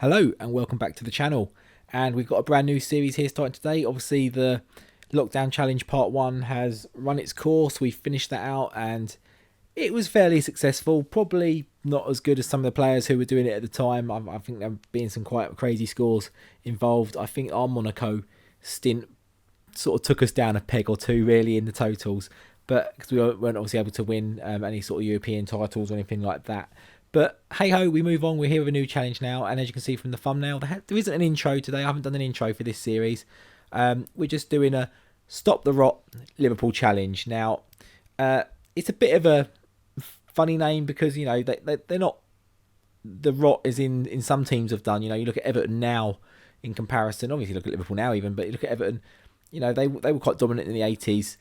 Hello and welcome back to the channel, and we've got a brand new series here starting today. Obviously the lockdown challenge part 1 has run its course. We finished that out and it was fairly successful, probably not as good as some of the players who were doing it at the time. I think there have been some quite crazy scores involved. I think our Monaco stint sort of took us down a peg or two really in the totals, but because we weren't obviously able to win any sort of European titles or anything like that. But hey ho, we move on. We're here with a new challenge now, and as you can see from the thumbnail, there isn't an intro today. I haven't done an intro for this series. We're just doing a Stop the Rot Liverpool challenge. Now, it's a bit of a funny name because, you know, they're not... The rot is in some teams have done. You know, you look at Everton now in comparison. Obviously, look at Liverpool now even, but you look at Everton, you know, they were quite dominant in the 80s.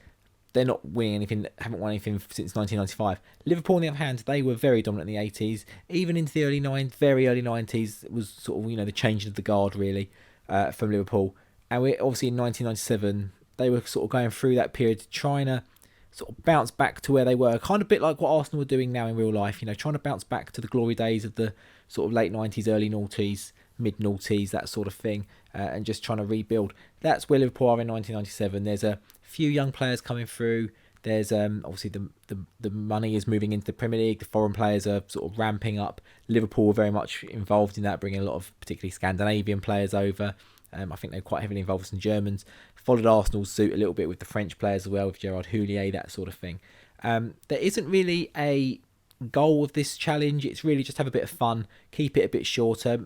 They're not winning anything, haven't won anything since 1995. Liverpool, on the other hand, they were very dominant in the 80s, even into the very early 90s. It was sort of, you know, the changing of the guard really from Liverpool. And we're obviously in 1997, they were sort of going through that period, trying to sort of bounce back to where they were, kind of a bit like what Arsenal are doing now in real life. You know, trying to bounce back to the glory days of the sort of late 90s, early noughties, mid noughties, that sort of thing, and just trying to rebuild. That's where Liverpool are in 1997. There's a few young players coming through. There's obviously the money is moving into the Premier League. The foreign players are sort of ramping up. Liverpool were very much involved in that, bringing a lot of particularly Scandinavian players over. I think they're quite heavily involved with some Germans. Followed Arsenal's suit a little bit with the French players as well, with Gerard Houllier, that sort of thing. There isn't really a goal of this challenge. It's really just have a bit of fun, keep it a bit shorter.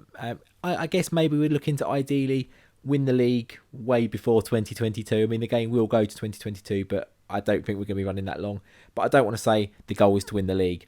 I guess maybe we're looking to ideally win the league way before 2022. I mean, the game will go to 2022, but I don't think we're going to be running that long. But I don't want to say the goal is to win the league.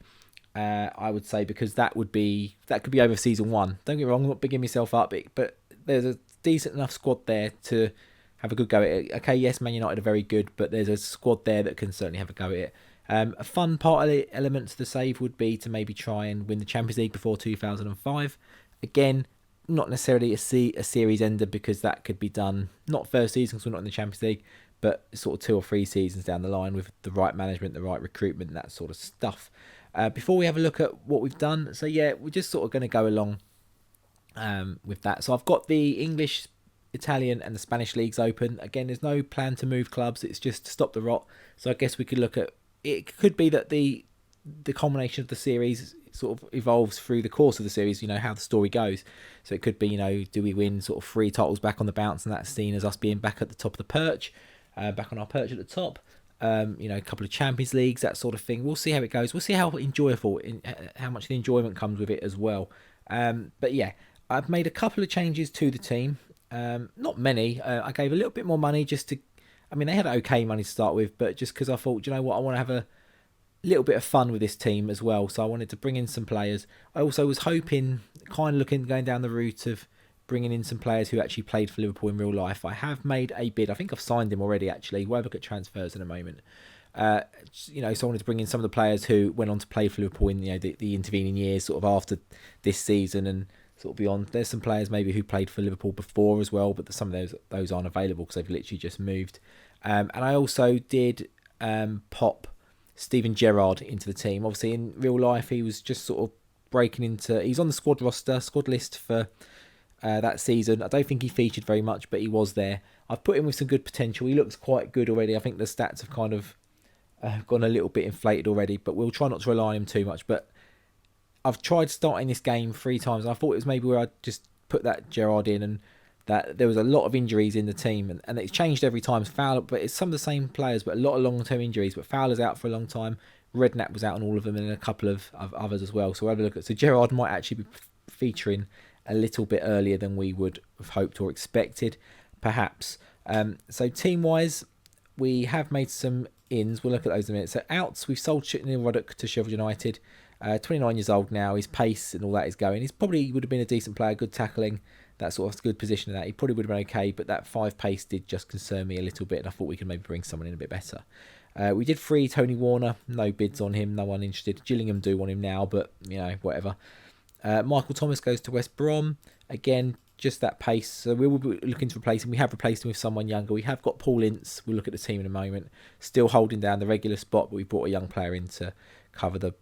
I would say, because that could be over season 1. Don't get me wrong, I'm not bigging myself up, but there's a decent enough squad there to have a good go at it. Okay, yes, Man United are very good, but there's a squad there that can certainly have a go at it. A fun part of the element to the save would be to maybe try and win the Champions League before 2005. Again, not necessarily a series ender, because that could be done not first season because we're not in the Champions League, but sort of 2 or 3 seasons down the line with the right management, the right recruitment, that sort of stuff. Before we have a look at what we've done, so yeah, we're just sort of going to go along with that. So I've got the English, Italian and the Spanish leagues open. Again, there's no plan to move clubs, it's just to stop the rot. So I guess we could look at, it could be that the culmination of the series sort of evolves through the course of the series, you know, how the story goes. So it could be, you know, do we win sort of 3 titles back on the bounce, and that's seen as us being back at the top of the perch, back on our perch at the top. You know, a couple of Champions Leagues, that sort of thing. We'll see how it goes. We'll see how enjoyable, how much the enjoyment comes with it as well. But yeah, I've made a couple of changes to the team. Not many. I gave a little bit more money just to... I mean, they had okay money to start with, but just because I thought, do you know what, I want to have a little bit of fun with this team as well. So I wanted to bring in some players. I also was hoping, kind of going down the route of bringing in some players who actually played for Liverpool in real life. I have made a bid. I think I've signed him already, actually. We'll have a look at transfers in a moment. You know, so I wanted to bring in some of the players who went on to play for Liverpool in, you know, the intervening years, sort of after this season and sort of beyond. There's some players maybe who played for Liverpool before as well, but some of those aren't available because they've literally just moved. And I also did pop Steven Gerrard into the team. Obviously, in real life, he was just sort of breaking into... He's on the squad list for that season. I don't think he featured very much, but he was there. I've put him with some good potential. He looks quite good already. I think the stats have kind of gone a little bit inflated already, but we'll try not to rely on him too much. But I've tried starting this game 3 times, and I thought it was maybe where I'd just put that Gerrard in, and that there was a lot of injuries in the team, and it's changed every time. Fowler, but it's some of the same players, but a lot of long-term injuries. But Fowler's out for a long time. Redknapp was out on all of them, and a couple of others as well. So we'll have a look at... So Gerrard might actually be featuring a little bit earlier than we would have hoped or expected, perhaps. So team-wise, we have made some ins. We'll look at those in a minute. So outs, we've sold Neil Ruddock to Sheffield United. 29 years old now. His pace and all that is going. He's probably would have been a decent player, good tackling, that sort of good position in that. He probably would have been okay, but that 5 pace did just concern me a little bit, and I thought we could maybe bring someone in a bit better. We did free Tony Warner. No bids on him. No one interested. Gillingham do want him now, but, you know, whatever. Michael Thomas goes to West Brom. Again, just that pace. So we will be looking to replace him. We have replaced him with someone younger. We have got Paul Ince. We'll look at the team in a moment. Still holding down the regular spot, but we brought a young player in to cover the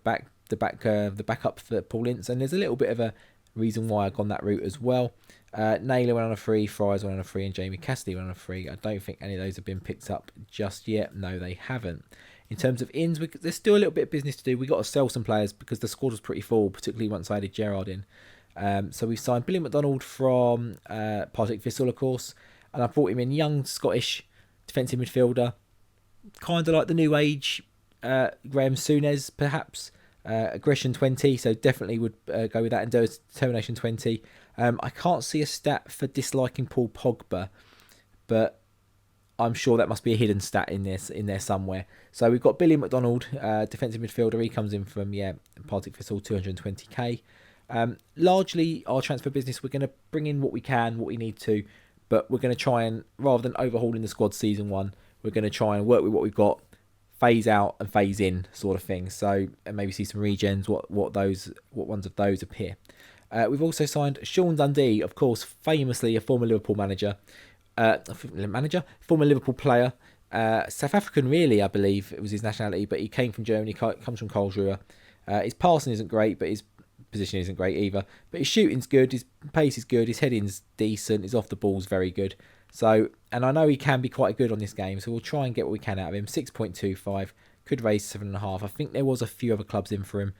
backup for Paul Ince. And there's a little bit of a Reason why I've gone that route as well. Naylor went on a free, Fryers went on a free, and Jamie Cassidy went on a free. I don't think any of those have been picked up just yet. No, they haven't. In terms of ins, there's still a little bit of business to do. We've got to sell some players because the squad was pretty full, particularly once I added Gerrard in. So we've signed Billy McDonald from Partick Thistle, of course, and I brought him in, young Scottish defensive midfielder, kind of like the new age Graham Souness, perhaps. Aggression 20, so definitely would go with that, and determination 20. I can't see a stat for disliking Paul Pogba, but I'm sure that must be a hidden stat in there somewhere. So we've got Billy McDonald, defensive midfielder. He comes in from Partick Thistle, 220k. Largely our transfer business, we're going to bring in what we can, what we need to, but we're going to try and, rather than overhauling the squad season one, we're going to try and work with what we've got, phase out and phase in sort of thing. So, and maybe see some regens, what ones of those appear. We've also signed Sean Dundee, of course, famously a former Liverpool former Liverpool player, South African really, I believe it was his nationality, but he came from Germany, comes from Karlsruhe. His passing isn't great, but his position isn't great either. But his shooting's good, his pace is good, his heading's decent, his off the ball's very good. So, and I know he can be quite good on this game, so we'll try and get what we can out of him. 6.25, could raise 7.5. I think there was a few other clubs in for him.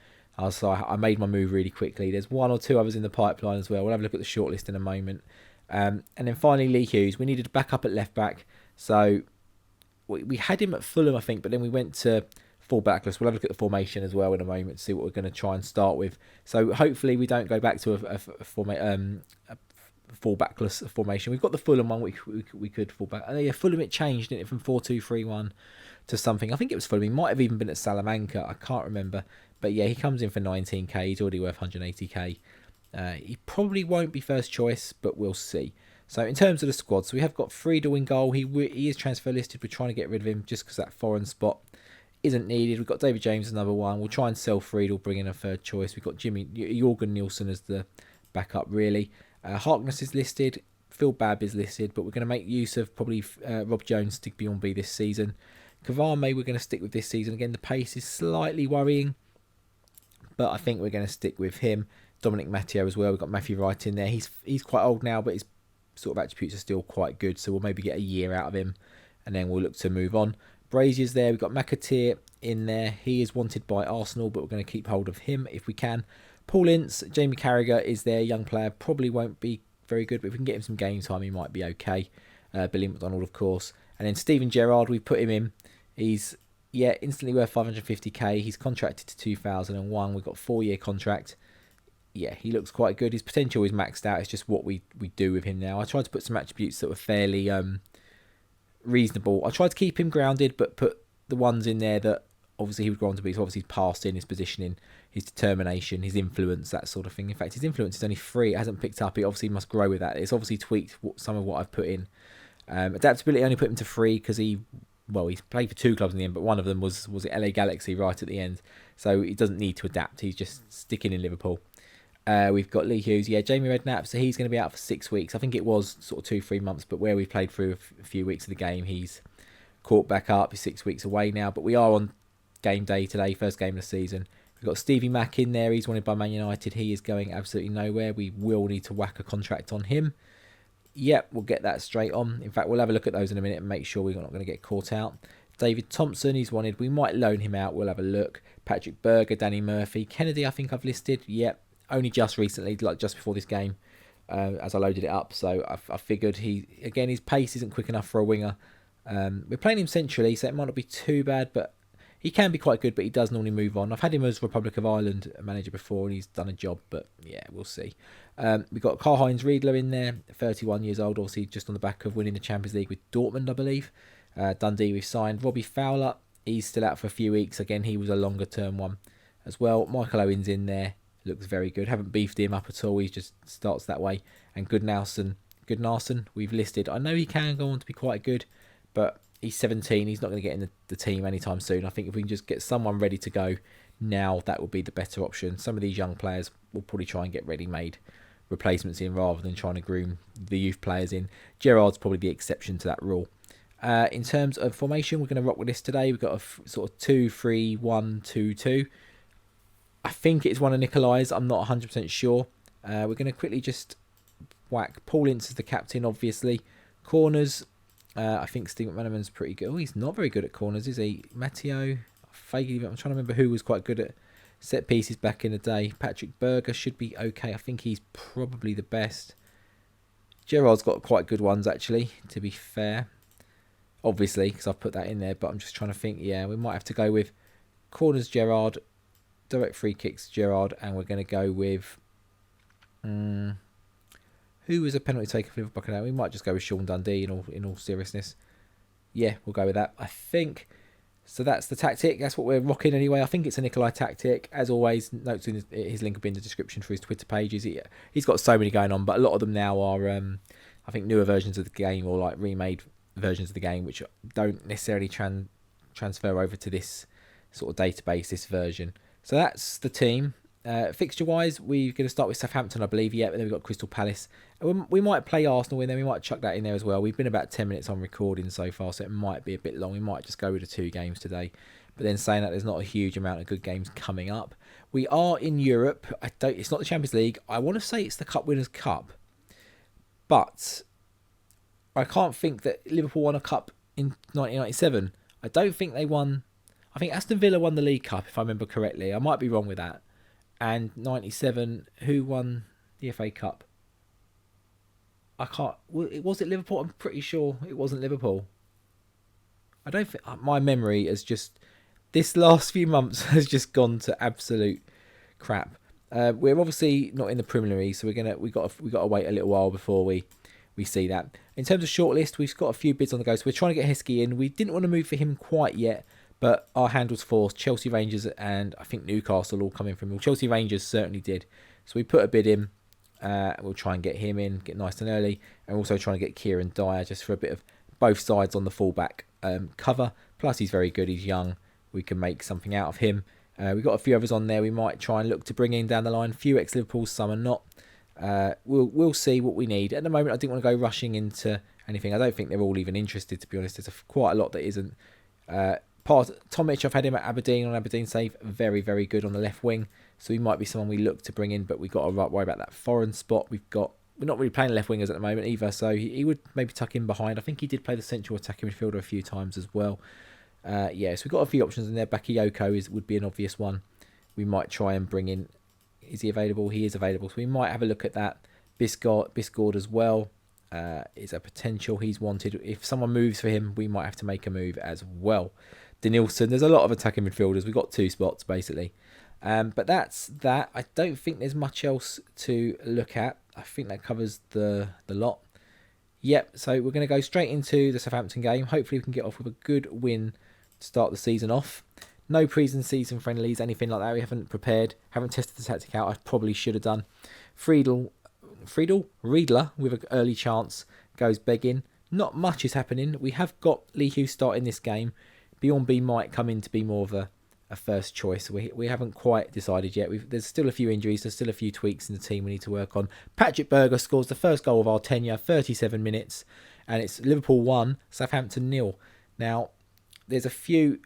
So I made my move really quickly. There's one or two others in the pipeline as well. We'll have a look at the shortlist in a moment. And then finally, Lee Hughes. We needed a backup at left back. So we had him at Fulham, I think, but then we went to full backless. We'll have a look at the formation as well in a moment to see what we're going to try and start with. So hopefully we don't go back to a full backless formation. We've got the Fulham one, we could fall back. Fulham, it changed, didn't it, from 4-2-3-1 to something. I think it was Fulham. He might have even been at Salamanca. I can't remember. But yeah, he comes in for 19k. He's already worth 180k. He probably won't be first choice, but we'll see. So in terms of the squad, so we have got Friedel in goal. He is transfer listed. We're trying to get rid of him just because that foreign spot isn't needed. We've got David James as number one. We'll try and sell Friedel, bring in a third choice. We've got Jorgen Nielsen as the backup, really. Harkness is listed. Phil Babb is listed, but we're going to make use of probably Rob Jones to beyond B this season. Kavame, we're going to stick with this season. Again, the pace is slightly worrying, but I think we're going to stick with him. Dominic Matteo as well. We've got Matthew Wright in there. He's quite old now, but his sort of attributes are still quite good, so we'll maybe get a year out of him, and then we'll look to move on. Brazier's there. We've got McAteer in there. He is wanted by Arsenal, but we're going to keep hold of him if we can. Paul Ince, Jamie Carragher is there. Young player, probably won't be very good, but if we can get him some game time, he might be okay. Billy McDonald, of course. And then Steven Gerrard, we put him in. He's instantly worth 550k. He's contracted to 2001. We've got a 4-year contract. Yeah, he looks quite good. His potential is maxed out. It's just what we do with him now. I tried to put some attributes that were fairly reasonable. I tried to keep him grounded, but put the ones in there that obviously he would go on to be. So obviously his passing, his positioning, his determination, his influence, that sort of thing. In fact, his influence is only 3. It hasn't picked up. It obviously must grow with that. It's obviously tweaked some of what I've put in. Adaptability, only put him to 3 because he played for 2 clubs in the end, but one of them was it LA Galaxy right at the end. So he doesn't need to adapt. He's just sticking in Liverpool. We've got Lee Hughes. Yeah, Jamie Redknapp. So he's going to be out for 6 weeks. I think it was sort of 2-3 months, but where we've played through a few weeks of the game, he's caught back up. He's 6 weeks away now, but we are on game day today, first game of the season. We've got Stevie Mack in there. He's wanted by Man United. He is going absolutely nowhere. We will need to whack a contract on him. Yep, we'll get that straight on. In fact, we'll have a look at those in a minute and make sure we're not going to get caught out. David Thompson, he's wanted. We might loan him out. We'll have a look. Patrick Berger, Danny Murphy. Kennedy, I think I've listed. Yep, only just recently, like just before this game, as I loaded it up. So I figured his pace isn't quick enough for a winger. We're playing him centrally, so it might not be too bad, but he can be quite good, but he does normally move on. I've had him as Republic of Ireland manager before, and he's done a job, but yeah, we'll see. We've got Karl-Heinz Riedler in there, 31 years old, obviously just on the back of winning the Champions League with Dortmund, I believe. Dundee, we've signed. Robbie Fowler, he's still out for a few weeks. Again, he was a longer term one as well. Michael Owen's in there, looks very good. Haven't beefed him up at all, he just starts that way. And Goodnarson, we've listed. I know he can go on to be quite good, but he's 17. He's not going to get in the team anytime soon. I think if we can just get someone ready to go now, that would be the better option. Some of these young players will probably try and get ready-made replacements in rather than trying to groom the youth players in. Gerrard's probably the exception to that rule. In terms of formation, we're going to rock with this today. We've got a sort of 2-3-1-2-2. I think it's one of Nikolai's. I'm not 100% sure. We're going to quickly just whack Paul Ince as the captain, obviously. Corners, I think Steve McManaman's pretty good. Oh, he's not very good at corners, is he? Matteo, I'm trying to remember who was quite good at set pieces back in the day. Patrick Berger should be okay. I think he's probably the best. Gerrard's got quite good ones, actually, to be fair. Obviously, because I've put that in there, but I'm just trying to think. Yeah, we might have to go with corners Gerrard, direct free kicks Gerrard, and we're going to go with... who was a penalty taker for Liverpool now? We might just go with Sean Dundee in all seriousness. Yeah, we'll go with that, I think. So that's the tactic. That's what we're rocking anyway. I think it's a Nikolai tactic. As always, notes in his link will be in the description for his Twitter pages. He's got so many going on, but a lot of them now are, I think, newer versions of the game or like remade versions of the game, which don't necessarily transfer over to this sort of database, this version. So that's the team. Fixture-wise, we're going to start with Southampton, I believe. Yeah, but then we've got Crystal Palace. We might play Arsenal, and then we might chuck that in there as well. We've been about 10 minutes on recording so far, so it might be a bit long. We might just go with the 2 games today. But then saying that, there's not a huge amount of good games coming up. We are in Europe. It's not the Champions League. I want to say it's the Cup Winners' Cup. But I can't think that Liverpool won a cup in 1997. I don't think they won... I think Aston Villa won the League Cup, if I remember correctly. I might be wrong with that. And 97, who won the FA Cup? Was it Liverpool? I'm pretty sure it wasn't Liverpool. I don't think... My memory has just... This last few months has just gone to absolute crap. We're obviously not in the preliminary, so we got to wait a little while before we see that. In terms of shortlist, we've got a few bids on the go. So we're trying to get Heskey in. We didn't want to move for him quite yet, but our hand was forced. Chelsea, Rangers, and I think Newcastle all come in from him. Well, Chelsea, Rangers certainly did. So we put a bid in. We'll try and get him in, get nice and early. And also trying to get Kieran Dyer just for a bit of both sides on the fullback cover. Plus, he's very good. He's young. We can make something out of him. We've got a few others on there we might try and look to bring in down the line. A few ex-Liverpool, some are not. We'll see what we need. At the moment, I didn't want to go rushing into anything. I don't think they're all even interested, to be honest. There's quite a lot that isn't. Tomic, I've had him at Aberdeen on Aberdeen save. Very, very good on the left wing. So he might be someone we look to bring in, but we've got to worry about that foreign spot. We're not really playing left wingers at the moment either, so he would maybe tuck in behind. I think he did play the central attacking midfielder a few times as well. So we've got a few options in there. Bakayoko would be an obvious one. We might try and bring in... Is he available? He is available. So we might have a look at that. Bisgård as well is a potential. He's wanted. If someone moves for him, we might have to make a move as well. Denilson. There's a lot of attacking midfielders. We've got 2 spots, basically. But that's that. I don't think there's much else to look at. I think that covers the lot. Yep, so we're going to go straight into the Southampton game. Hopefully we can get off with a good win to start the season off. No pre-season friendlies, anything like that. We haven't prepared, haven't tested the tactic out. I probably should have done. Riedler with an early chance goes begging. Not much is happening. We have got Lee Hughes starting this game. Bjorn B might come in to be more of a first choice. We haven't quite decided yet. There's still a few injuries. There's still a few tweaks in the team we need to work on. Patrick Berger scores the first goal of our tenure, 37 minutes. And it's Liverpool 1, Southampton 0. Now, there's a few...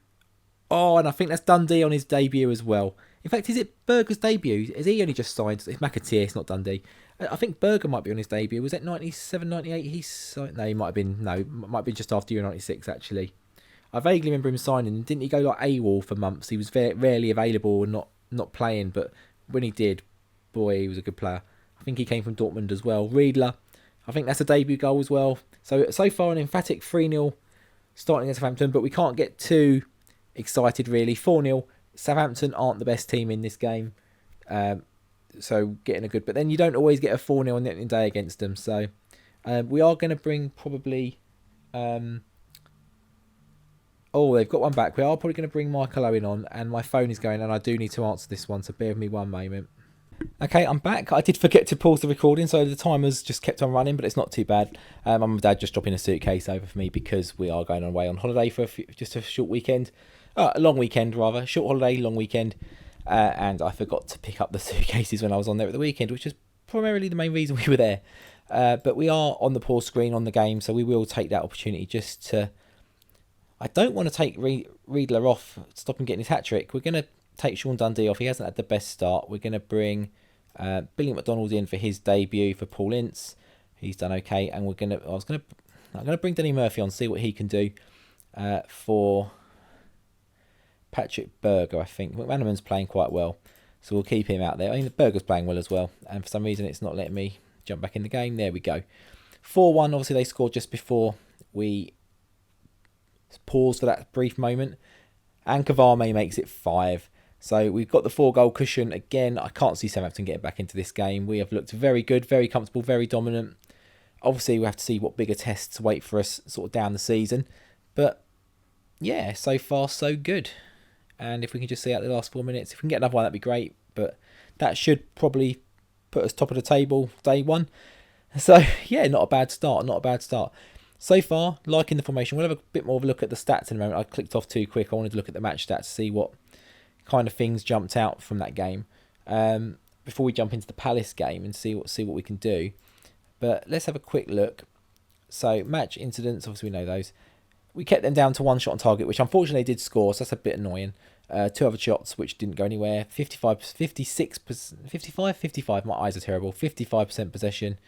Oh, and I think that's Dundee on his debut as well. In fact, is it Berger's debut? Is he only just signed? It's McAteer, it's not Dundee. I think Berger might be on his debut. Was that 97, 98? No, he might have been... No, might have been just after Euro 96, actually. I vaguely remember him signing. Didn't he go like AWOL for months? He was very rarely available and not playing. But when he did, boy, he was a good player. I think he came from Dortmund as well. Riedler, I think that's a debut goal as well. So far an emphatic 3-0 starting against Southampton. But we can't get too excited really. 4-0. Southampton aren't the best team in this game. So getting a good... But then you don't always get a 4-0 on the day against them. So we are going to bring probably... Oh, they've got one back. We are probably going to bring Michael Owen on, and my phone is going, and I do need to answer this one, so bear with me one moment. Okay, I'm back. I did forget to pause the recording, so the timer's just kept on running, but it's not too bad. Mum and Dad just dropping a suitcase over for me because we are going away on holiday for just a short weekend. A long weekend, rather. Short holiday, long weekend. And I forgot to pick up the suitcases when I was on there at the weekend, which is primarily the main reason we were there. But we are on the pause screen on the game, so we will take that opportunity just to... I don't want to take Riedler off, stop him getting his hat-trick. We're going to take Sean Dundee off. He hasn't had the best start. We're going to bring Billy McDonald's in for his debut for Paul Ince. He's done okay, and I'm gonna bring Danny Murphy on, see what he can do for Patrick Berger. I think McManaman's playing quite well, so we'll keep him out there. I mean, Berger's playing well as well, and for some reason it's not letting me jump back in the game. There we go. 4-1. Obviously they scored just before we paused for that brief moment, and Kavame makes it 5. So we've got the 4-goal cushion again. I can't see Southampton getting back into this game. We have looked very good, very comfortable, very dominant. Obviously we have to see what bigger tests wait for us sort of down the season, but yeah, so far so good. And if we can just see out the last 4 minutes, if we can get another one, that'd be great. But that should probably put us top of the table day one. So yeah, not a bad start, not a bad start. So far, liking the formation. We'll have a bit more of a look at the stats in a moment. I clicked off too quick. I wanted to look at the match stats to see what kind of things jumped out from that game before we jump into the Palace game and see what we can do. But let's have a quick look. So match incidents, obviously we know those. We kept them down to 1 shot on target, which unfortunately they did score, so that's a bit annoying. 2 other shots which didn't go anywhere. 55, my eyes are terrible. 55% possession.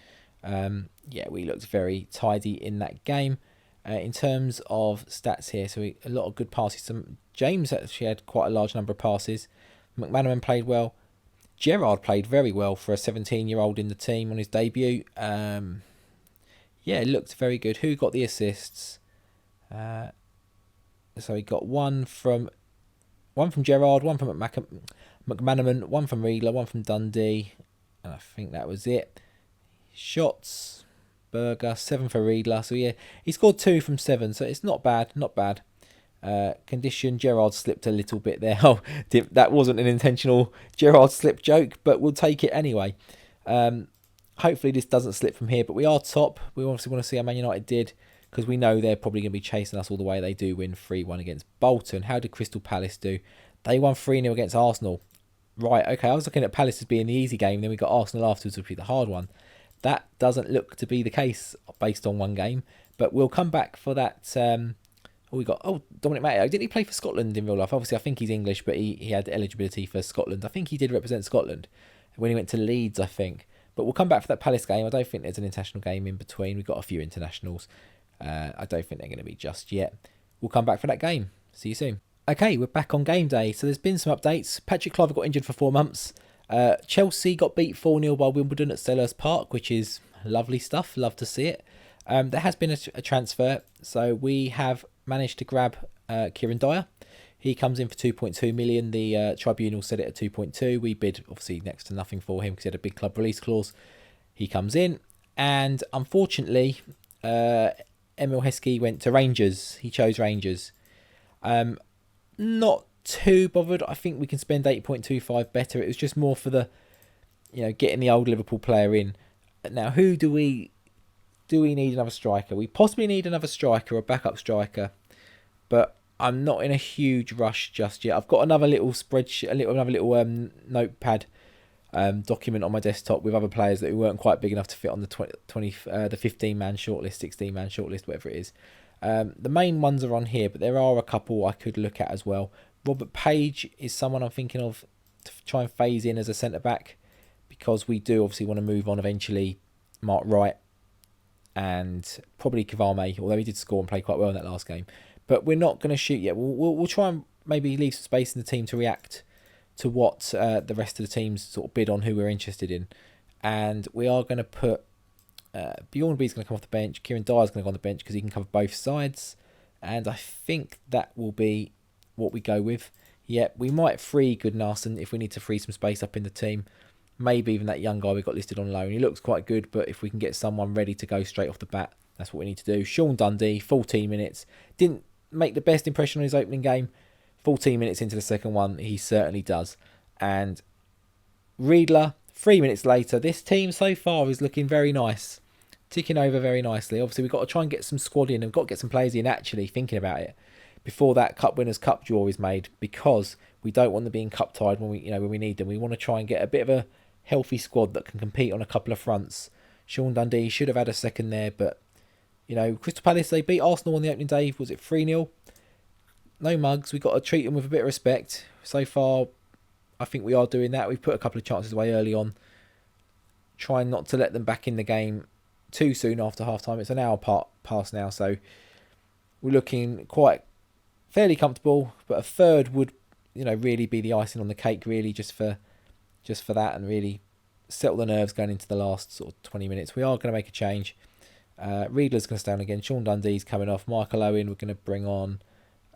Yeah, we looked very tidy in that game. In terms of stats here, so a lot of good passes. James actually had quite a large number of passes. McManaman played well. Gerrard played very well for a 17-year-old in the team on his debut. Yeah, it looked very good. Who got the assists? So he got one from Gerrard, one from McManaman, one from Riedler, one from Dundee, and I think that was it. Shots, Berger, 7 for Riedler. So yeah, he scored 2 from 7, so it's not bad, not bad. Condition, Gerrard slipped a little bit there. Oh, that wasn't an intentional Gerrard slip joke, but we'll take it anyway. Hopefully this doesn't slip from here, but we are top. We obviously want to see how Man United did, because we know they're probably going to be chasing us all the way. They do win 3-1 against Bolton. How did Crystal Palace do? They won 3-0 against Arsenal. Right, okay, I was looking at Palace as being the easy game, then we got Arsenal afterwards, which would be the hard one. That doesn't look to be the case based on one game, but we'll come back for that. Dominic Matteo. Didn't he play for Scotland in real life? Obviously, I think he's English, but he had eligibility for Scotland. I think he did represent Scotland when he went to Leeds, I think. But we'll come back for that Palace game. I don't think there's an international game in between. We've got a few internationals. I don't think they're going to be just yet. We'll come back for that game. See you soon. Okay, we're back on game day. So there's been some updates. Patrick Kluivert got injured for 4 months. Chelsea got beat 4-0 by Wimbledon at Selhurst Park, which is lovely stuff. Love to see it. There has been a transfer. So we have managed to grab Kieran Dyer. He comes in for 2.2 million. The tribunal set it at 2.2. We bid obviously next to nothing for him because he had a big club release clause. He comes in, and unfortunately, Emil Heskey went to Rangers. He chose Rangers. Not too bothered. I think we can spend 8.25 better. It was just more for the, getting the old Liverpool player in. Now, who do we need another striker? We possibly need another striker, or backup striker, but I'm not in a huge rush just yet. I've got another little spreadsheet, another little notepad document on my desktop with other players that weren't quite big enough to fit on the 15-man shortlist, 16-man shortlist, whatever it is. The main ones are on here, but there are a couple I could look at as well. Robert Page is someone I'm thinking of to try and phase in as a centre-back, because we do obviously want to move on eventually. Mark Wright and probably Kavame, although he did score and play quite well in that last game. But we're not going to shoot yet. We'll try and maybe leave some space in the team to react to what the rest of the teams sort of bid on, who we're interested in. And we are going to put Bjorn B's going to come off the bench. Kieran Dyer's going to go on the bench because he can cover both sides. And I think that will be what we go with. Yeah, we might free Goodnarson if we need to free some space up in the team. Maybe even that young guy we got listed on loan. He looks quite good, but if we can get someone ready to go straight off the bat, that's what we need to do. Sean Dundee, 14 minutes. Didn't make the best impression on his opening game. 14 minutes into the second one, he certainly does. And Riedler, 3 minutes later. This team so far is looking very nice. Ticking over very nicely. Obviously, we've got to try and get some squad in and got to get some players in actually thinking about it before that Cup Winners' Cup draw is made, because we don't want them being cup tied when we need them. We want to try and get a bit of a healthy squad that can compete on a couple of fronts. Sean Dundee should have had a second there, but Crystal Palace, they beat Arsenal on the opening day. Was it 3-0? No mugs. We've got to treat them with a bit of respect. So far, I think we are doing that. We've put a couple of chances away early on. trying not to let them back in the game too soon after half time. It's an hour past now, so we're looking quite fairly comfortable. But a third would, really be the icing on the cake, really, just for that, and really settle the nerves going into the last sort of 20 minutes. We are going to make a change. Riedler's going to stay on again. Sean Dundee's coming off. Michael Owen, we're going to bring on.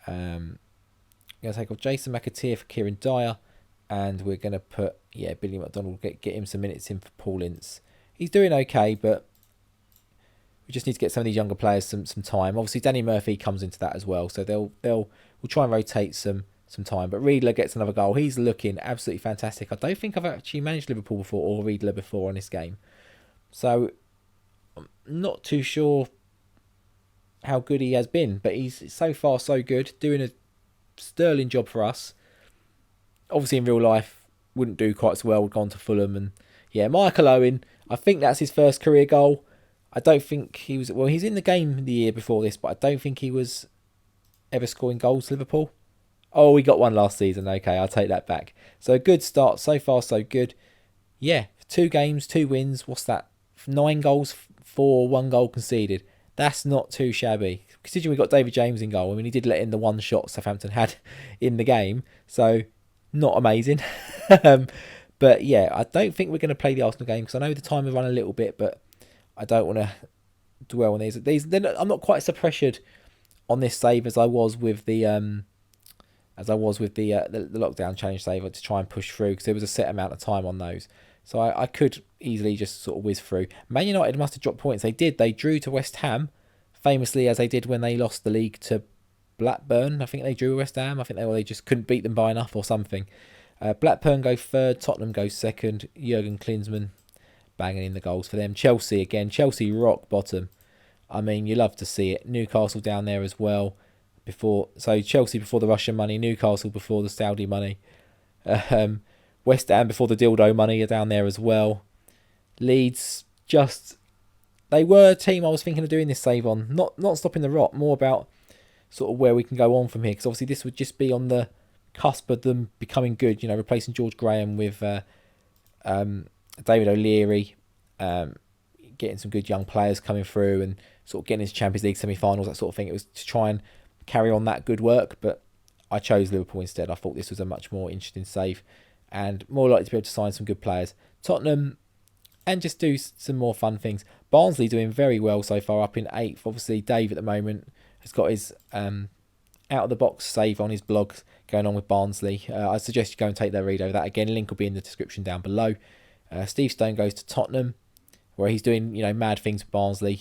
Going to take off Jason McAteer for Kieran Dyer. And we're going to put, Billy McDonald, get him some minutes in for Paul Ince. He's doing okay, but we just need to get some of these younger players some time. Obviously, Danny Murphy comes into that as well, so we'll try and rotate some time. But Riedler gets another goal. He's looking absolutely fantastic. I don't think I've actually managed Liverpool before or Riedler before on this game, so I'm not too sure how good he has been. But he's so far so good, doing a sterling job for us. Obviously, in real life, wouldn't do quite so well. Gone to Fulham. And Michael Owen, I think that's his first career goal. I don't think he was... Well, he's in the game the year before this, but I don't think he was ever scoring goals for Liverpool. Oh, we got one last season. Okay, I'll take that back. So, a good start. So far, so good. 2 games, 2 wins. What's that? 9 goals for 1 goal conceded. That's not too shabby. Considering we got David James in goal. I mean, he did let in the one shot Southampton had in the game. So... not amazing. But I don't think we're going to play the Arsenal game because I know the time has run a little bit, but I don't want to dwell on these. I'm not quite so pressured on this save as I was with the lockdown challenge save to try and push through, because there was a set amount of time on those. So I could easily just sort of whiz through. Man United must have dropped points. They did. They drew to West Ham, famously as they did when they lost the league to Blackburn. I think they drew West Ham. I think they just couldn't beat them by enough or something. Blackburn go third. Tottenham goes second. Jurgen Klinsmann banging in the goals for them. Chelsea again. Chelsea rock bottom. I mean, you love to see it. Newcastle down there as well. Chelsea before the Russian money. Newcastle before the Saudi money. West Ham before the dildo money are down there as well. Leeds they were a team I was thinking of doing this save on. Not stopping the rot. More about sort of where we can go on from here, because obviously this would just be on the cusp of them becoming good, replacing George Graham with David O'Leary, getting some good young players coming through and sort of getting into Champions League semi-finals, that sort of thing. It was to try and carry on that good work, but I chose Liverpool instead. I thought this was a much more interesting save and more likely to be able to sign some good players. Tottenham, and just do some more fun things. Barnsley doing very well so far, up in 8th. Obviously, Dave at the moment has got his out-of-the-box save on his blog going on with Barnsley. I suggest you go and take their read over that. Again, link will be in the description down below. Steve Stone goes to Tottenham, where he's doing mad things with Barnsley.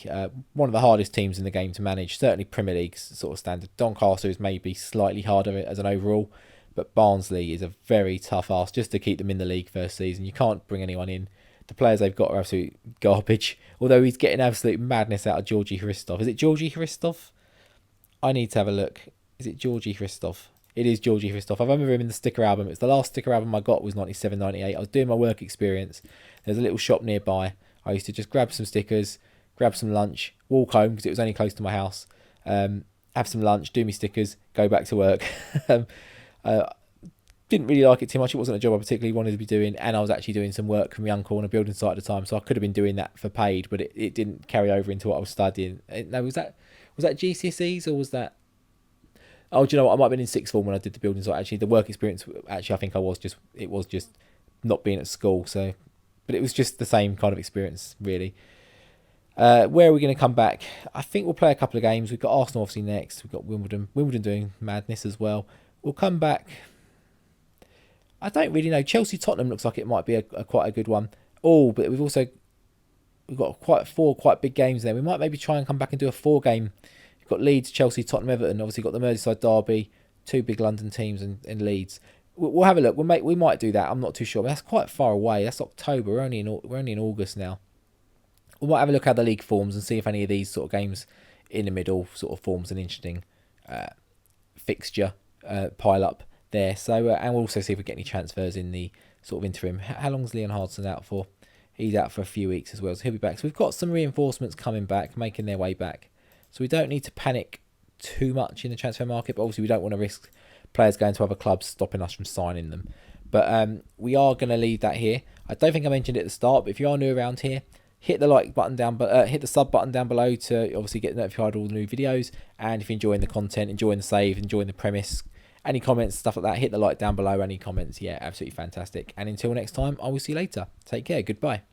One of the hardest teams in the game to manage, certainly Premier League sort of standard. Doncaster is maybe slightly harder as an overall, but Barnsley is a very tough ask just to keep them in the league first season. You can't bring anyone in. The players they've got are absolute garbage, although he's getting absolute madness out of Georgi Hristov. Is it Georgi Hristov? I need to have a look. Is it Georgi Hristov? It is Georgi Hristov. I remember him in the sticker album. It's the last sticker album I got was 97, 98. I was doing my work experience. There's a little shop nearby. I used to just grab some stickers, grab some lunch, walk home because it was only close to my house, have some lunch, do my stickers, go back to work. Didn't really like it too much. It wasn't a job I particularly wanted to be doing, and I was actually doing some work for my uncle on a building site at the time, so I could have been doing that for paid, but it didn't carry over into what I was studying. No, was that GCSEs or was that... Oh, do you know what? I might have been in sixth form when I did the building site. Actually, the work experience, I think it was just not being at school. So, but it was just the same kind of experience, really. Where are we going to come back? I think we'll play a couple of games. We've got Arsenal obviously next. We've got Wimbledon doing madness as well. We'll come back. I don't really know. Chelsea-Tottenham looks like it might be quite a good one. Oh, but we've got four quite big games there. We might maybe try and come back and do a 4-game. You've got Leeds, Chelsea, Tottenham, Everton. Obviously got the Merseyside derby, 2 big London teams and Leeds. We'll have a look. We might do that. I'm not too sure. But that's quite far away. That's October. We're only in August now. We might have a look how the league forms and see if any of these sort of games in the middle sort of forms an interesting fixture pile up there. So and we'll also see if we get any transfers in the sort of interim. How long's Leon Hardson out for? He's out for a few weeks as well, so he'll be back. So we've got some reinforcements coming back, making their way back. So we don't need to panic too much in the transfer market, but obviously we don't want to risk players going to other clubs stopping us from signing them. But we are going to leave that here. I don't think I mentioned it at the start, but if you are new around here, hit the like button down, hit the sub button down below to obviously get notified of all the new videos. And if you're enjoying the content, enjoying the save, enjoying the premise, any comments, stuff like that, hit the like down below. Any comments, yeah, absolutely fantastic. And until next time, I will see you later. Take care. Goodbye.